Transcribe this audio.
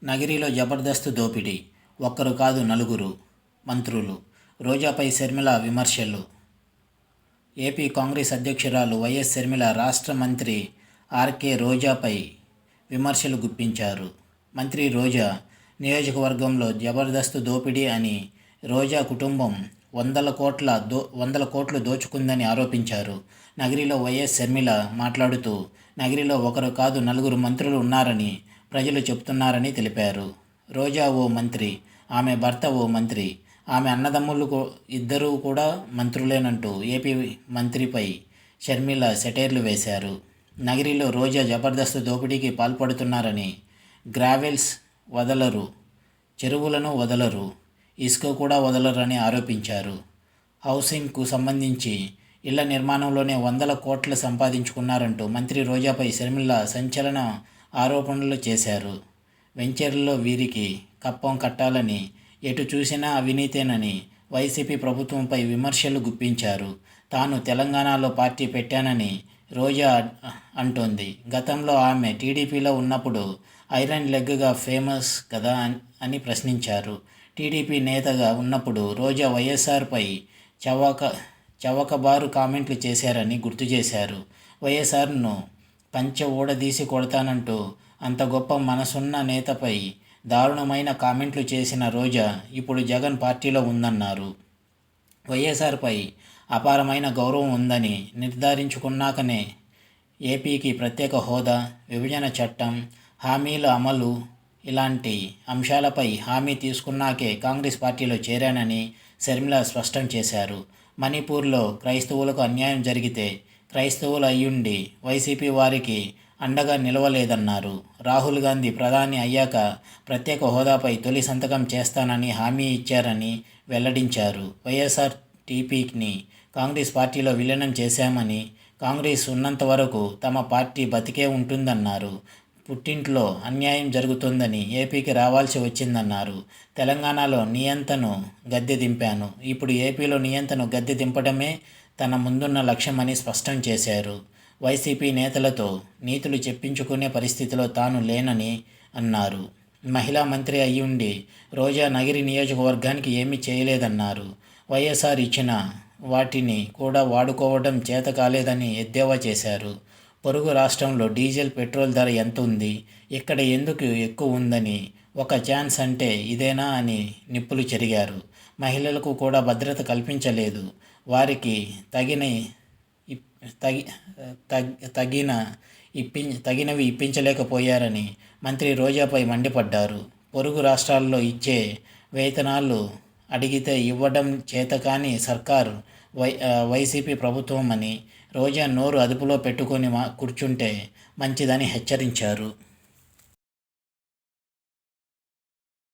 నగిరిలో జబర్దస్త్ దోపిడీ. ఒక్కరు కాదు నలుగురు మంత్రులు. రోజాపై షర్మిల విమర్శలు. ఏపీ కాంగ్రెస్ అధ్యక్షురాలు వైఎస్ షర్మిల రాష్ట్ర మంత్రి ఆర్కే రోజాపై విమర్శలు గుప్పించారు. మంత్రి రోజా నియోజకవర్గంలో జబర్దస్త్ దోపిడీ అని, రోజా కుటుంబం వందల కోట్లు దోచుకుందని ఆరోపించారు. నగిరిలో వైఎస్ షర్మిల మాట్లాడుతూ, నగిరిలో ఒకరు కాదు నలుగురు మంత్రులు ఉన్నారని ప్రజలు చెబుతున్నారని తెలిపారు. రోజా ఓ మంత్రి, ఆమె భర్త ఓ మంత్రి, ఆమె అన్నదమ్ములు ఇద్దరూ కూడా మంత్రులేనంటూ ఏపీ మంత్రిపై షర్మిల సెటైర్లు వేశారు. నగిరిలో రోజా జబర్దస్త్ దోపిడీకి పాల్పడుతున్నారని, గ్రావెల్స్ వదలరు, చెరువులను వదలరు, ఇసుక కూడా వదలరని ఆరోపించారు. హౌసింగ్కు సంబంధించి ఇళ్ల నిర్మాణంలోనే వందల కోట్లు సంపాదించుకున్నారంటూ మంత్రి రోజాపై షర్మిల సంచలన ఆరోపణలు చేశారు. వెంచర్లలో వీరికి కప్పం కట్టాలని, ఎటు చూసినా అవినీతేనని వైసీపీ ప్రభుత్వంపై విమర్శలు గుప్పించారు. తాను తెలంగాణలో పార్టీ పెట్టానని రోజా అంటోంది. గతంలో ఆమె టీడీపీలో ఉన్నప్పుడు ఐరన్ లెగ్గా ఫేమస్ కదా అని ప్రశ్నించారు. టీడీపీ నేతగా ఉన్నప్పుడు రోజా వైఎస్ఆర్పై చవకబారు కామెంట్లు చేశారని గుర్తు చేశారు. వైఎస్ఆర్ను పంచె ఊడదీసి కొడతానంటూ అంత గొప్ప మనసున్న నేతపై దారుణమైన కామెంట్లు చేసిన రోజా ఇప్పుడు జగన్ పార్టీలో ఉందన్నారు. వైఎస్ఆర్పై అపారమైన గౌరవం ఉందని నిర్ధారించుకున్నాకనే ఏపీకి ప్రత్యేక హోదా, విభజన చట్టం, హామీల అమలు ఇలాంటి అంశాలపై హామీ తీసుకున్నాకే కాంగ్రెస్ పార్టీలో చేరానని షర్మిల స్పష్టం చేశారు. మణిపూర్లో క్రైస్తవులకు అన్యాయం జరిగితే క్రైస్తవులు అయ్యుండి వైసీపీ వారికి అండగా నిలవలేదన్నారు. రాహుల్ గాంధీ ప్రధాని అయ్యాక ప్రత్యేక హోదాపై తొలి సంతకం చేస్తానని హామీ ఇచ్చారని వెల్లడించారు. వైఎస్ఆర్టీపీని కాంగ్రెస్ పార్టీలో విలీనం చేశామని, కాంగ్రెస్ ఉన్నంత వరకు తమ పార్టీ బతికే ఉంటుందన్నారు. పుట్టింట్లో అన్యాయం జరుగుతుందని ఏపీకి రావాల్సి వచ్చిందన్నారు. తెలంగాణలో నియంతను గద్దె దింపాను, ఇప్పుడు ఏపీలో నియంతను గద్దె దింపడమే తన ముందున్న లక్ష్యమని స్పష్టం చేశారు. వైసీపీ నేతలతో నీతులు చెప్పించుకునే పరిస్థితిలో తాను లేనని అన్నారు. మహిళా మంత్రి అయ్యుండి రోజా నగిరి నియోజకవర్గానికి ఏమీ చేయలేదన్నారు. వైఎస్ఆర్ ఇచ్చిన వాటిని కూడా వాడుకోవడం చేత కాలేదని ఎద్దేవా చేశారు. పొరుగు రాష్ట్రంలో డీజిల్, పెట్రోల్ ధర ఎంత ఉంది, ఇక్కడ ఎందుకు ఎక్కువ ఉందని, ఒక ఛాన్స్ అంటే ఇదేనా అని నిప్పులు చెరిగారు. మహిళలకు కూడా భద్రత కల్పించలేదు, వారికి తగినవి ఇప్పించలేకపోయారని మంత్రి రోజాపై మండిపడ్డారు. పొరుగు రాష్ట్రాల్లో ఇచ్చే వేతనాలు అడిగితే ఇవ్వడం చేతకాని సర్కార్ వైసీపీ ప్రభుత్వం అని రోజా నోరు అదుపులో పెట్టుకొని కూర్చుంటే మంచిదని హెచ్చరించారు.